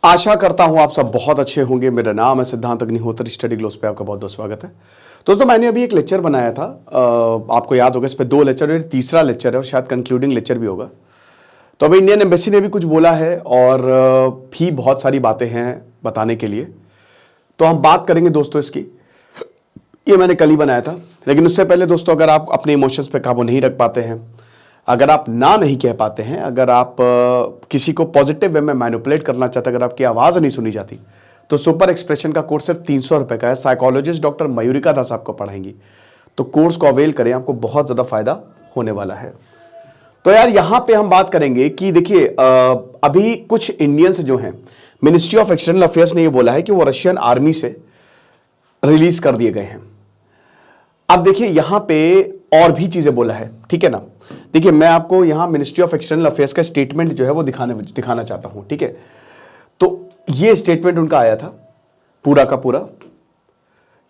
आशा करता हूं आप सब बहुत अच्छे होंगे। मेरा नाम है सिद्धांत अग्निहोत्री, स्टडी ग्लोस पे आपका बहुत बहुत स्वागत है। दोस्तों, मैंने अभी एक लेक्चर बनाया था, आपको याद होगा, इस पे 2 लेक्चर है, तीसरा लेक्चर है और शायद कंक्लूडिंग लेक्चर भी होगा। तो अभी इंडियन एम्बेसी ने भी कुछ बोला है और भी बहुत सारी बातें हैं बताने के लिए, तो हम बात करेंगे दोस्तों इसकी। ये मैंने कल ही बनाया था, लेकिन उससे पहले दोस्तों, अगर आप अपने इमोशंस पे काबू नहीं रख पाते हैं, अगर आप ना नहीं कह पाते हैं, अगर आप किसी को पॉजिटिव वे में मैनिपुलेट करना चाहते हैं, अगर आपकी आवाज़ नहीं सुनी जाती, तो सुपर एक्सप्रेशन का कोर्स सिर्फ 300 रुपये का है। साइकोलॉजिस्ट डॉक्टर मयूरिका दास आपको पढ़ाएंगी, तो कोर्स को अवेल करें, आपको बहुत ज़्यादा फायदा होने वाला है। तो यार, यहाँ पे हम बात करेंगे कि देखिए, अभी कुछ इंडियंस जो हैं, मिनिस्ट्री ऑफ एक्सटर्नल अफेयर्स ने ये बोला है कि वो रशियन आर्मी से रिलीज कर दिए गए हैं। अब देखिए, यहां पे और भी चीजें बोला है, ठीक है ना। देखिए, मैं आपको यहां मिनिस्ट्री ऑफ एक्सटर्नल अफेयर्स का स्टेटमेंट जो है वो दिखाना चाहता हूं, ठीक है। तो ये स्टेटमेंट उनका आया था पूरा का पूरा,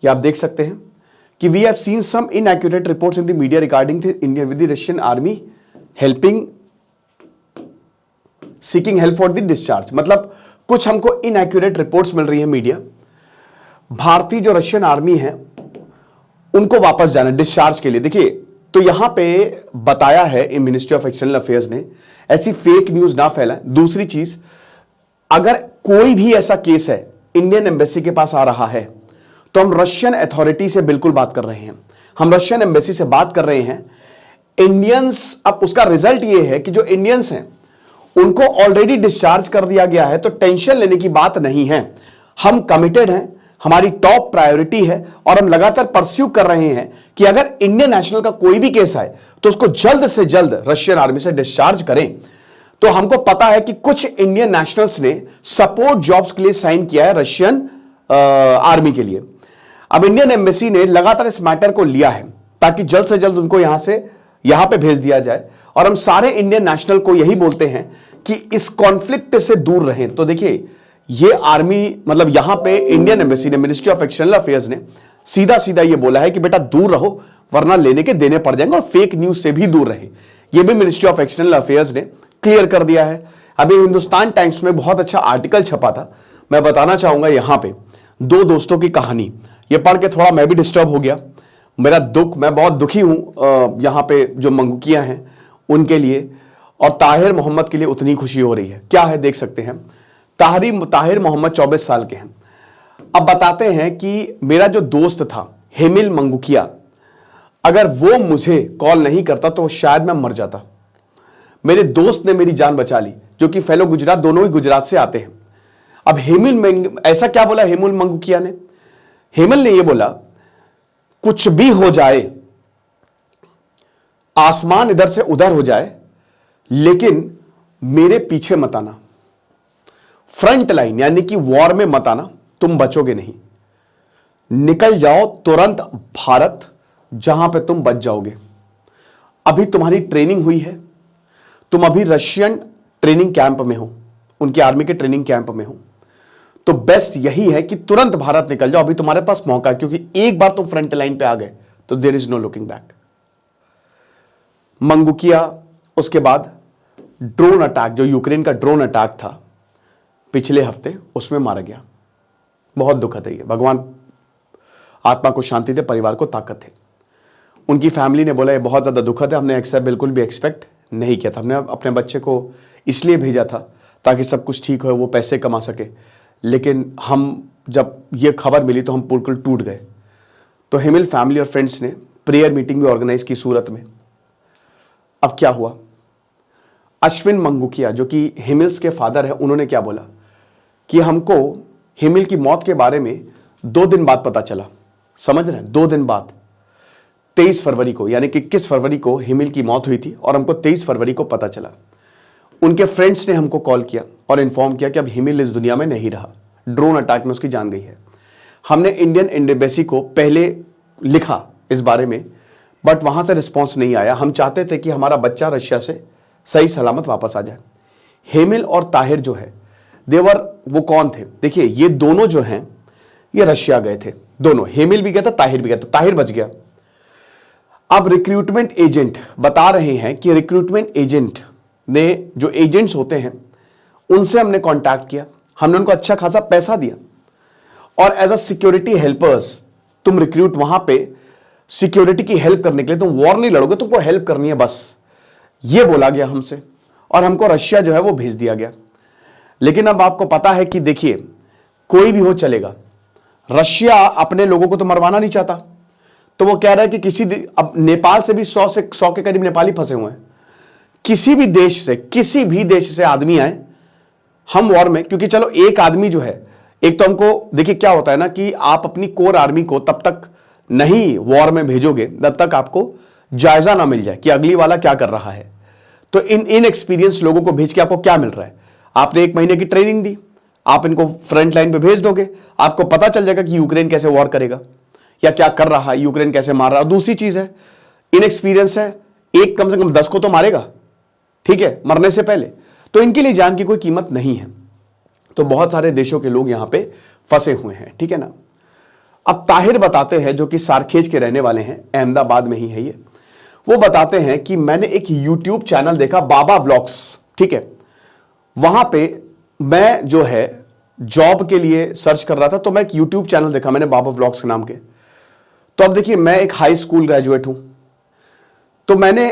ये आप देख सकते हैं कि we have seen some inaccurate reports in the media regarding the Indian with the Russian army helping seeking help for the discharge. मतलब कुछ हमको इनएक्यूरेट रिपोर्ट्स मिल रही है मीडिया, भारतीय जो रशियन आर्मी है उनको वापस जाना डिस्चार्ज के लिए। देखिए, तो यहां पे बताया है इन मिनिस्ट्री ऑफ एक्सटर्नल अफेयर्स ने, ऐसी फेक न्यूज ना फैलाएं। दूसरी चीज, अगर कोई भी ऐसा केस है इंडियन एम्बेसी के पास आ रहा है, तो हम रशियन अथॉरिटी से बिल्कुल बात कर रहे हैं, हम रशियन एम्बेसी से बात कर रहे हैं। इंडियंस, अब उसका रिजल्ट ये है कि जो इंडियंस हैं उनको ऑलरेडी डिस्चार्ज कर दिया गया है, तो टेंशन लेने की बात नहीं है। हम कमिटेड हैं, हमारी टॉप प्रायोरिटी है और हम लगातार परस्यू कर रहे हैं कि अगर इंडियन नेशनल का कोई भी केस आए तो उसको जल्द से जल्द रशियन आर्मी से डिस्चार्ज करें। तो हमको पता है कि कुछ इंडियन नेशनल्स ने सपोर्ट जॉब्स के लिए साइन किया है रशियन आर्मी के लिए। अब इंडियन एम्बेसी ने लगातार इस मैटर को लिया है ताकि जल्द से जल्द उनको यहां पे भेज दिया जाए, और हम सारे इंडियन नेशनल को यही बोलते हैं कि इस कॉन्फ्लिक्ट से दूर रहें। तो देखिए, ये आर्मी, मतलब यहां पे इंडियन एम्बेसी ने, मिनिस्ट्री ऑफ एक्सटर्नल अफेयर्स ने सीधा सीधा ये बोला है कि बेटा दूर रहो, वरना लेने के देने पड़ जाएंगे, और फेक न्यूज से भी दूर रहे। ये भी मिनिस्ट्री ऑफ एक्सटर्नल अफेयर्स ने क्लियर कर दिया है। अभी हिंदुस्तान टाइम्स में बहुत अच्छा आर्टिकल छपा था, मैं बताना चाहूंगा यहां पे 2 दोस्तों की कहानी। ये पढ़ के थोड़ा मैं भी डिस्टर्ब हो गया, मेरा दुख, मैं बहुत दुखी हूं यहां पे जो मंगूकिया हैं उनके लिए, और ताहिर मोहम्मद के लिए उतनी खुशी हो रही है। क्या है देख सकते हैं। ताहिर मोहम्मद 24 साल के हैं। अब बताते हैं कि मेरा जो दोस्त था हेमिल मंगूकिया, अगर वो मुझे कॉल नहीं करता तो शायद मैं मर जाता। मेरे दोस्त ने मेरी जान बचा ली, जो कि फेलो गुजरात, दोनों ही गुजरात से आते हैं। अब ऐसा क्या बोला हेमिल मंगूकिया ने? हेमिल ने ये बोला, कुछ भी हो जाए, आसमान इधर से उधर हो जाए, लेकिन मेरे पीछे मत आना, फ्रंट लाइन यानी कि वॉर में मत आना, तुम बचोगे नहीं। निकल जाओ तुरंत भारत, जहां पे तुम बच जाओगे। अभी तुम्हारी ट्रेनिंग हुई है, तुम अभी रशियन ट्रेनिंग कैंप में हो, उनकी आर्मी के ट्रेनिंग कैंप में हो, तो बेस्ट यही है कि तुरंत भारत निकल जाओ, अभी तुम्हारे पास मौका है, क्योंकि एक बार तुम फ्रंट लाइन पे आ गए तो there is no looking back. Mangukiya, उसके बाद ड्रोन अटैक, जो यूक्रेन का ड्रोन अटैक था पिछले हफ्ते, उसमें मारा गया। बहुत दुखद है ये, भगवान आत्मा को शांति दे, परिवार को ताकत है। उनकी फैमिली ने बोला ये बहुत ज्यादा दुखद है, हमने बिल्कुल भी एक्सपेक्ट नहीं किया था। हमने अपने बच्चे को इसलिए भेजा था ताकि सब कुछ ठीक हो, वो पैसे कमा सके, लेकिन हम जब ये खबर मिली तो हम बिल्कुल टूट गए। तो हिमिल फैमिली और फ्रेंड्स ने प्रेयर मीटिंग भी ऑर्गेनाइज की सूरत में। अब क्या हुआ, अश्विन मंगूकिया जो कि हिमिल्स के फादर है, उन्होंने क्या बोला कि हमको हिमिल की मौत के बारे में 2 दिन बाद पता चला। समझ रहे हैं, 2 दिन बाद, 23 फरवरी को, यानी कि 21 फरवरी को हिमिल की मौत हुई थी और हमको 23 फरवरी को पता चला। उनके फ्रेंड्स ने हमको कॉल किया और इन्फॉर्म किया कि अब हिमिल इस दुनिया में नहीं रहा, ड्रोन अटैक में उसकी जान गई है। हमने इंडियन एम्बेसी को पहले लिखा इस बारे में, बट वहां से रिस्पॉन्स नहीं आया। हम चाहते थे कि हमारा बच्चा रशिया से सही सलामत वापस आ जाए। हेमिल और ताहिर जो है, वो कौन थे? देखिए, ये दोनों जो हैं ये रशिया गए थे, दोनों, हेमिल भी गया था, ताहिर भी गया था, ताहिर बच गया। अब रिक्रूटमेंट एजेंट बता रहे हैं कि रिक्रूटमेंट एजेंट ने, जो एजेंट्स होते हैं, उनसे हमने कांटेक्ट किया, हमने उनको अच्छा खासा पैसा दिया, और एज अ सिक्योरिटी हेल्पर्स तुम रिक्रूट वहां पे सिक्योरिटी की हेल्प करने के लिए, तुम वॉर नहीं लड़ोगे, तुमको हेल्प करनी है बस, ये बोला गया हमसे, और हमको रशिया जो है वो भेज दिया गया। लेकिन अब आपको पता है कि देखिए, कोई भी हो चलेगा, रशिया अपने लोगों को तो मरवाना नहीं चाहता, तो वो कह रहा है कि अब नेपाल से भी 100 के करीब नेपाली फंसे हुए हैं, किसी भी देश से आदमी आए, हम वॉर में, क्योंकि चलो एक आदमी जो है, एक तो हमको देखिए क्या होता है ना कि आप अपनी कोर आर्मी को तब तक नहीं वॉर में भेजोगे जब तक आपको जायजा ना मिल जाए कि अगली वाला क्या कर रहा है। तो इन एक्सपीरियंस लोगों को भेज के आपको क्या मिल रहा है? आपने 1 महीने की ट्रेनिंग दी, आप इनको फ्रंट लाइन पे भेज दोगे, आपको पता चल जाएगा कि यूक्रेन कैसे वॉर करेगा या क्या कर रहा है, यूक्रेन कैसे मार रहा है। दूसरी चीज है, इन एक्सपीरियंस है, एक कम से कम 10 को तो मारेगा, ठीक है, मरने से पहले। तो इनके लिए जान की कोई कीमत नहीं है। तो बहुत सारे देशों के लोग यहां पे फंसे हुए हैं, ठीक है ना। अब ताहिर बताते हैं, जो कि सारखेज के रहने वाले हैं, अहमदाबाद में ही है ये, वो बताते हैं कि मैंने एक यूट्यूब चैनल देखा, बाबा व्लॉग्स, ठीक है, वहां पे मैं जो है जॉब के लिए सर्च कर रहा था, तो मैं एक यूट्यूब चैनल देखा मैंने बाबा व्लॉग्स के नाम के। तो अब देखिए, मैं एक हाई स्कूल ग्रेजुएट हूं, तो मैंने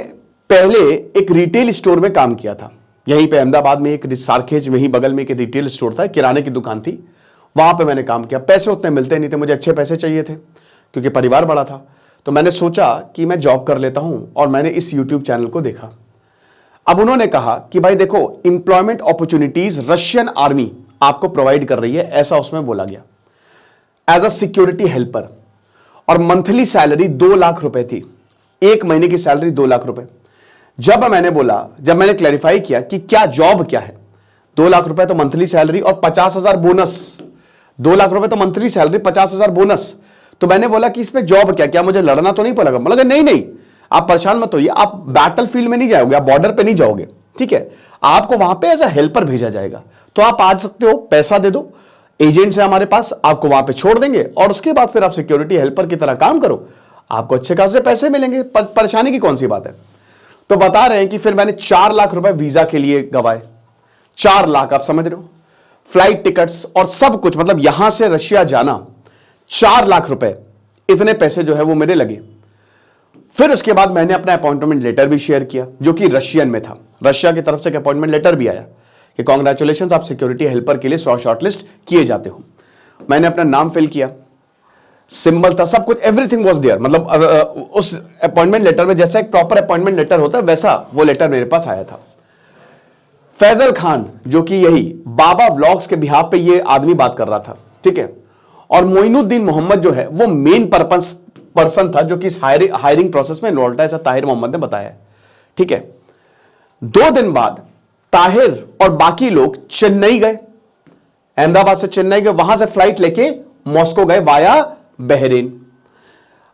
पहले एक रिटेल स्टोर में काम किया था, यहीं पे अहमदाबाद में, एक सारखेज में ही बगल में एक रिटेल स्टोर था, किराने की दुकान थी, वहां पे मैंने काम किया। पैसे उतने मिलते नहीं थे, मुझे अच्छे पैसे चाहिए थे क्योंकि परिवार बड़ा था। तो मैंने सोचा कि मैं जॉब कर लेता हूं, और मैंने इस यूट्यूब चैनल को देखा। अब उन्होंने कहा कि भाई देखो, इंप्लॉयमेंट अपॉर्चुनिटीज रशियन आर्मी आपको प्रोवाइड कर रही है, ऐसा उसमें बोला गया, एज अ सिक्योरिटी हेल्पर, और मंथली सैलरी 2 लाख रुपए थी, 1 महीने की सैलरी 2 लाख रुपए। जब मैंने क्लैरिफाई किया कि क्या जॉब क्या है, 2 लाख रुपए तो मंथली सैलरी और 50,000 बोनस, 2 लाख रुपए तो मंथली सैलरी, 50,000 बोनस। तो मैंने बोला कि इसमें जॉब क्या, मुझे लड़ना तो नहीं पड़ेगा? बोला नहीं, आप परेशान मत होइए, आप बैटल फील्ड में नहीं जाओगे, आप बॉर्डर पे नहीं जाओगे, ठीक है, आपको वहां पे एज अ हेल्पर भेजा जाएगा, तो आप आ सकते हो, पैसा दे दो, एजेंट से हमारे पास, आपको वहां पे छोड़ देंगे, और उसके बाद फिर आप सिक्योरिटी हेल्पर की तरह काम करो, आपको अच्छे खासे पैसे मिलेंगे, परेशानी की कौन सी बात है। तो बता रहे हैं कि फिर मैंने 4 लाख रुपए वीजा के लिए गवाए, 4 लाख, आप समझ रहे हो, फ्लाइट टिकट्स और सब कुछ, मतलब यहां से रशिया जाना 4 लाख रुपए, इतने पैसे जो है वो मेरे लगे। फिर उसके बाद मैंने अपना अपॉइंटमेंट लेटर भी शेयर किया, जो कि रशियन में था, रशिया की तरफ से एक अपॉइंटमेंट लेटर भी आया कि कांग्रेचुलेशंस, आप सिक्योरिटी हेल्पर के लिए शॉर्टलिस्ट किए जाते हो। मैंने अपना नाम फिल किया, सिंबल था, सब कुछ, एवरीथिंग वाज देयर, मतलब उस अपॉइंटमेंट लेटर में जैसा एक प्रॉपर अपॉइंटमेंट लेटर होता है वैसा वो लेटर मेरे पास आया था। फैजल खान, जो कि यही बाबा व्लॉग्स के बिहाफ पे ये आदमी बात कर रहा था, ठीक है, और मोइनुद्दीन मोहम्मद जो है वो मेन पर्सन था, जो कि इस हायरिंग प्रोसेस में इन्वॉल्व था, ऐसा ताहिर मोहम्मद ने बताया, ठीक है। 2 दिन बाद ताहिर और बाकी लोग चेन्नई गए, अहमदाबाद से चेन्नई गए, वहां से फ्लाइट लेके मॉस्को गए वाया बहरीन।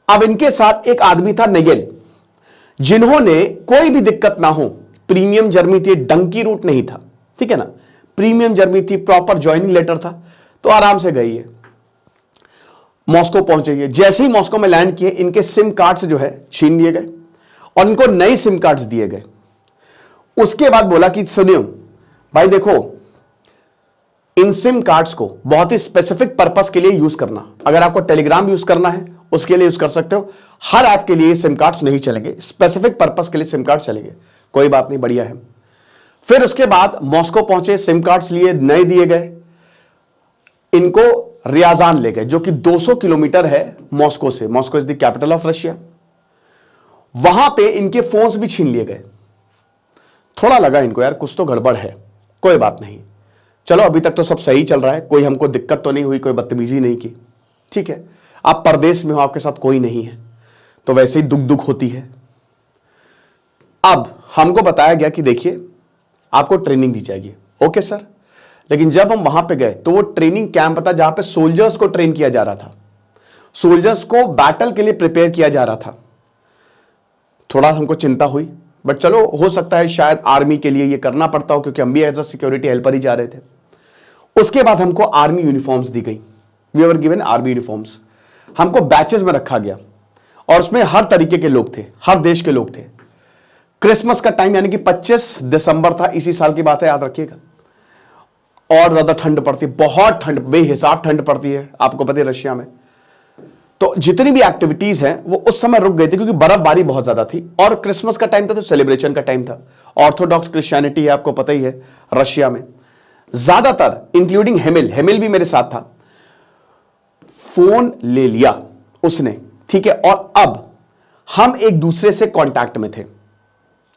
अब इनके साथ एक आदमी था नेगेल, जिन्होंने कोई भी दिक्कत ना हो, प्रीमियम जर्नी थी, डंकी रूट नहीं था, ठीक है ना, प्रीमियम जर्नी थी, प्रॉपर ज्वाइनिंग लेटर था, तो आराम से गई है, मॉस्को पहुंचे। जैसे ही मॉस्को में लैंड किए, इनके सिम कार्ड्स जो है छीन लिए गए और इनको नए सिम कार्ड्स दिए गए। उसके बाद बोला कि सुनियो भाई देखो, इन सिम कार्ड्स को बहुत ही स्पेसिफिक पर्पस के लिए यूज करना, अगर आपको टेलीग्राम यूज करना है उसके लिए यूज कर सकते हो, हर ऐप के लिए सिम कार्ड्स नहीं चलेंगे, स्पेसिफिक पर्पस के लिए सिम कार्ड चलेंगे। कोई बात नहीं, बढ़िया है। फिर उसके बाद मॉस्को पहुंचे, सिम कार्ड्स लिए, नए दिए गए, इनको रियाजान ले गए, जो कि 200 किलोमीटर है मॉस्को से, Moscow is the capital of Russia. वहां पे इनके फोन्स भी छीन लिए गए। थोड़ा लगा इनको यार कुछ तो गड़बड़ है, कोई बात नहीं, चलो अभी तक तो सब सही चल रहा है, कोई हमको दिक्कत तो नहीं हुई, कोई बदतमीजी नहीं की, ठीक है। आप परदेश में हो, आपके साथ कोई नहीं है, तो वैसे ही दुख होती है। अब हमको बताया गया कि देखिए आपको ट्रेनिंग दी जाएगी, ओके सर। लेकिन जब हम वहां पे गए तो वो ट्रेनिंग कैंप था जहां पे सोल्जर्स को ट्रेन किया जा रहा था, सोल्जर्स को बैटल के लिए प्रिपेयर किया जा रहा था। थोड़ा हमको चिंता हुई, बट चलो हो सकता है शायद आर्मी के लिए ये करना पड़ता हो, क्योंकि हम भी एज अ सिक्योरिटी हेल्पर ही जा रहे थे। उसके बाद हमको आर्मी यूनिफॉर्म्स दी गई, we were given army uniforms. हमको बैचेस में रखा गया और उसमें हर तरीके के लोग थे, हर देश के लोग थे। क्रिसमस का टाइम यानी कि 25 दिसंबर था, इसी साल की बात है, याद रखिएगा। और ज्यादा ठंड पड़ती है, बहुत ठंड, बेहिसाब ठंड पड़ती है, आपको पता है रशिया में। तो जितनी भी एक्टिविटीज हैं वो उस समय रुक गई थी क्योंकि बर्फबारी बहुत ज्यादा थी और क्रिसमस का टाइम था, तो सेलिब्रेशन का टाइम था। ऑर्थोडॉक्स क्रिश्चियनिटी है, आपको पता ही है रशिया में ज्यादातर, इंक्लूडिंग हेमिल, हेमिल भी मेरे साथ था, फोन ले लिया उसने, ठीक है। और अब हम एक दूसरे से कांटेक्ट में थे,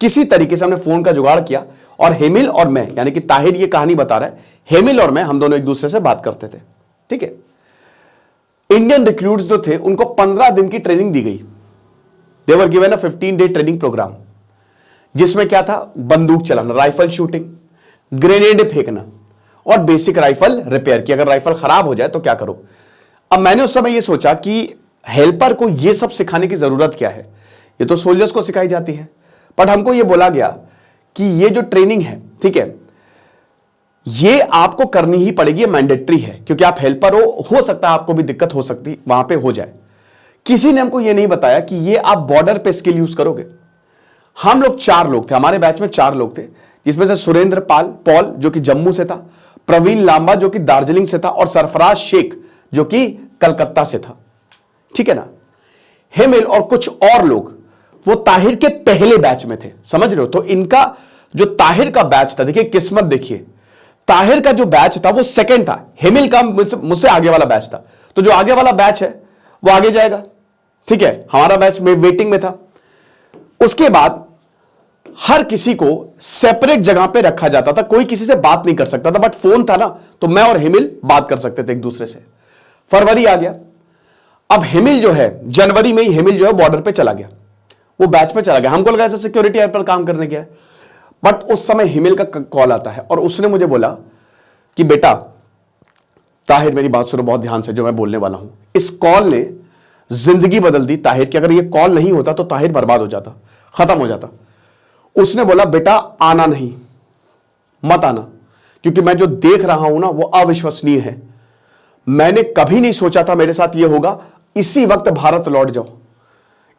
किसी तरीके से हमने फोन का जुगाड़ किया और हेमिल और मैं, यानी कि ताहिर ये कहानी बता रहा है, हेमिल और मैं, हम दोनों एक दूसरे से बात करते थे, ठीक है। इंडियन रिक्रूट्स जो थे उनको 15 दिन की ट्रेनिंग दी गई। They were given a 15 day training programme, जिसमें क्या था, बंदूक चलाना, राइफल शूटिंग, ग्रेनेड फेंकना और बेसिक राइफल रिपेयर की, अगर राइफल खराब हो जाए तो क्या करो। अब मैंने उस समय यह सोचा कि हेल्पर को यह सब सिखाने की जरूरत क्या है, ये तो सोल्जर्स को सिखाई जाती है। बट हमको यह बोला गया कि ये जो ट्रेनिंग है, ठीक है, ये आपको करनी ही पड़ेगी, मैंडेटरी है, क्योंकि आप हेल्पर हो सकता है आपको भी दिक्कत हो सकती वहां पे हो जाए। किसी ने हमको यह नहीं बताया कि ये आप बॉर्डर पे स्किल यूज करोगे। हम लोग 4 लोग थे, हमारे बैच में 4 लोग थे, जिसमें से सुरेंद्र पॉल जो कि जम्मू से था, प्रवीण लांबा जो कि दार्जिलिंग से था और सरफराज शेख जो कि कलकत्ता से था, ठीक है ना। हेमिल और कुछ और लोग वो ताहिर के पहले बैच में थे, समझ रहे हो। तो इनका जो ताहिर का बैच था, देखिए किस्मत देखिए, ताहिर का जो बैच था वो सेकंड था, हेमिल का मुझसे आगे वाला बैच था। तो जो आगे वाला बैच है वो आगे जाएगा, ठीक है। हमारा बैच में वेटिंग में था। उसके बाद हर किसी को सेपरेट जगह पे रखा जाता था, कोई किसी से बात नहीं कर सकता था, बट फोन था ना, तो मैं और हेमिल बात कर सकते थे एक दूसरे से। फरवरी आ गया, अब हेमिल जो है, जनवरी में ही हेमिल जो है बॉर्डर पे चला गया, वो बैच पे चला गया। हमको लगा ऐसा सिक्योरिटी ऐप पर काम करने गया, बट उस समय हेमिल का कॉल आता है और उसने मुझे बोला कि बेटा ताहिर, मेरी बात सुनो बहुत ध्यान से, जो मैं बोलने वाला हूं, इस कॉल ने जिंदगी बदल दी ताहिर की। अगर ये कॉल नहीं होता तो ताहिर बर्बाद हो जाता, खत्म हो जाता। उसने बोला बेटा आना नहीं, मत आना, क्योंकि मैं जो देख रहा हूं ना वो अविश्वसनीय है। मैंने कभी नहीं सोचा था मेरे साथ ये होगा। इसी वक्त भारत लौट जाओ।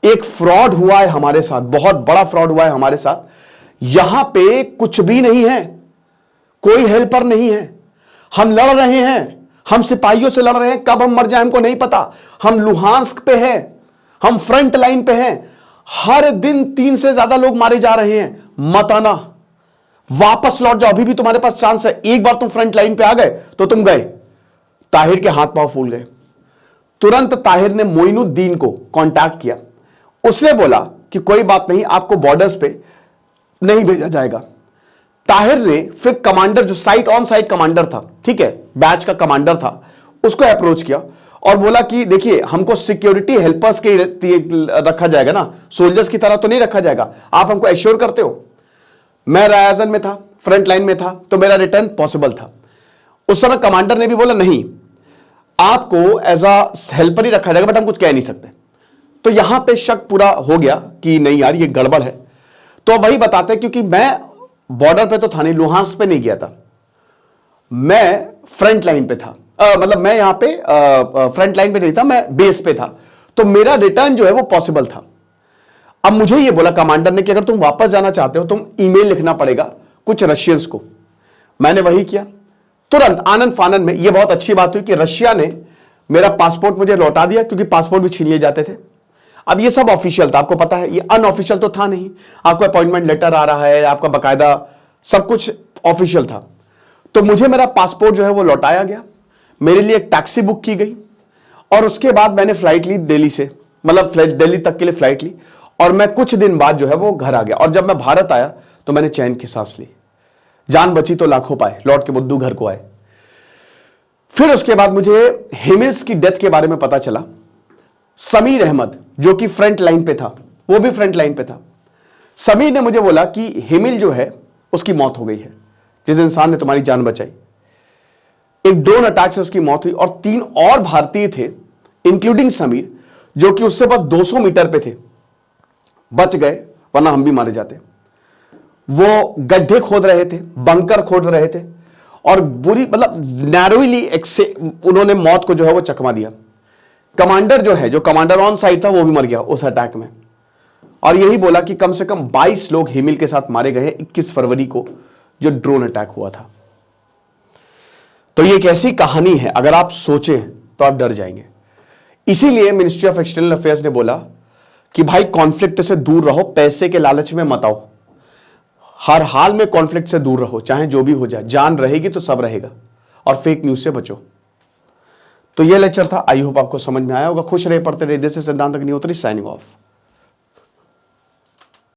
एक फ्रॉड हुआ है हमारे साथ, बहुत बड़ा फ्रॉड हुआ है हमारे साथ। यहां पे कुछ भी नहीं है, कोई हेल्पर नहीं है, हम लड़ रहे हैं, हम सिपाहियों से लड़ रहे हैं, कब हम मर जाए हमको नहीं पता। हम लुहांस्क पे हैं, हम फ्रंट लाइन पे हैं, हर दिन 3 से ज्यादा लोग मारे जा रहे हैं। मत आना, वापस लौट जाओ, अभी भी तुम्हारे पास चांस है। एक बार तुम फ्रंट लाइन पे आ गए तो तुम गए। ताहिर के हाथ पांव फूल गए। तुरंत ताहिर ने मोइनुद्दीन को कांटेक्ट किया। उसने बोला कि कोई बात नहीं, आपको बॉर्डर्स पे नहीं भेजा जाएगा। ताहिर ने फिर कमांडर, जो साइट ऑन साइट कमांडर था, ठीक है, बैच का कमांडर था, उसको अप्रोच किया और बोला कि देखिए हमको सिक्योरिटी हेल्पर्स के रखा जाएगा ना, सोल्जर्स की तरह तो नहीं रखा जाएगा, आप हमको एश्योर करते हो। मैं रायजन में था, फ्रंट लाइन में था, तो मेरा रिटर्न पॉसिबल था। उस समय कमांडर ने भी बोला नहीं, आपको एज अ हेल्पर ही रखा जाएगा, बट हम कुछ कह नहीं सकते। तो यहां पे शक पूरा हो गया कि नहीं यार ये गड़बड़ है। तो वही बताते हैं, क्योंकि मैं बॉर्डर पे तो था नहीं, लुहांस पे नहीं गया था, मैं फ्रंट लाइन पे था, मतलब मैं यहां पे फ्रंट लाइन पे नहीं था, मैं बेस पे था, तो मेरा रिटर्न जो है वो पॉसिबल था। अब मुझे ये बोला कमांडर ने कि अगर तुम वापस जाना चाहते हो तुम ईमेल लिखना पड़ेगा कुछ रशियंस को। मैंने वही किया तुरंत, आनंद फानन में। यह बहुत अच्छी बात हुई कि रशिया ने मेरा पासपोर्ट मुझे लौटा दिया, क्योंकि पासपोर्ट भी छीन लिए जाते थे। अब ये सब ऑफिशियल था, आपको पता है, ये अनऑफिशियल तो था नहीं। आपको अपॉइंटमेंट लेटर आ रहा है, आपका बकायदा सब कुछ ऑफिशियल था। तो मुझे मेरा पासपोर्ट जो है वो लौटाया गया, मेरे लिए एक टैक्सी बुक की गई और उसके बाद मैंने फ्लाइट ली दिल्ली से, मतलब दिल्ली तक के लिए फ्लाइट ली, और मैं कुछ दिन बाद जो है वो घर आ गया। और जब मैं भारत आया तो मैंने चैन की सांस ली, जान बची तो लाखों पाए, लौट के बुद्धू घर को आए। फिर उसके बाद मुझे हेमिल्स की डेथ के बारे में पता चला। समीर अहमद जो कि फ्रंट लाइन पे था, वो भी फ्रंट लाइन पे था। समीर ने मुझे बोला कि हेमिल जो है उसकी मौत हो गई है, जिस इंसान ने तुम्हारी जान बचाई, एक ड्रोन अटैक से उसकी मौत हुई। और 3 और भारतीय थे इंक्लूडिंग समीर, जो कि उससे बस 200 मीटर पे थे, बच गए, वरना हम भी मारे जाते। वो गड्ढे खोद रहे थे, बंकर खोद रहे थे, और बुरी, मतलब नैरोली उन्होंने मौत को जो है वो चकमा दिया। कमांडर जो है, जो कमांडर ऑन साइड था, वो भी मर गया उस अटैक में। और यही बोला कि कम से कम 22 लोग हेमिल के साथ मारे गए 21 फरवरी को, जो ड्रोन अटैक हुआ था। तो ये एक ऐसी कहानी है, अगर आप सोचें तो आप डर जाएंगे। इसीलिए मिनिस्ट्री ऑफ एक्सटर्नल अफेयर्स ने बोला कि भाई कॉन्फ्लिक्ट से दूर रहो, पैसे के लालच में मत आओ, हर हाल में कॉन्फ्लिक्ट से दूर रहो, चाहे जो भी हो जाए, जान रहेगी तो सब रहेगा, और फेक न्यूज से बचो। तो ये लेक्चर था, आई होप आपको समझ में आया होगा। खुश रहे, पढ़ते रहे। दिस इज सिद्धांत अग्निहोत्री साइनिंग ऑफ।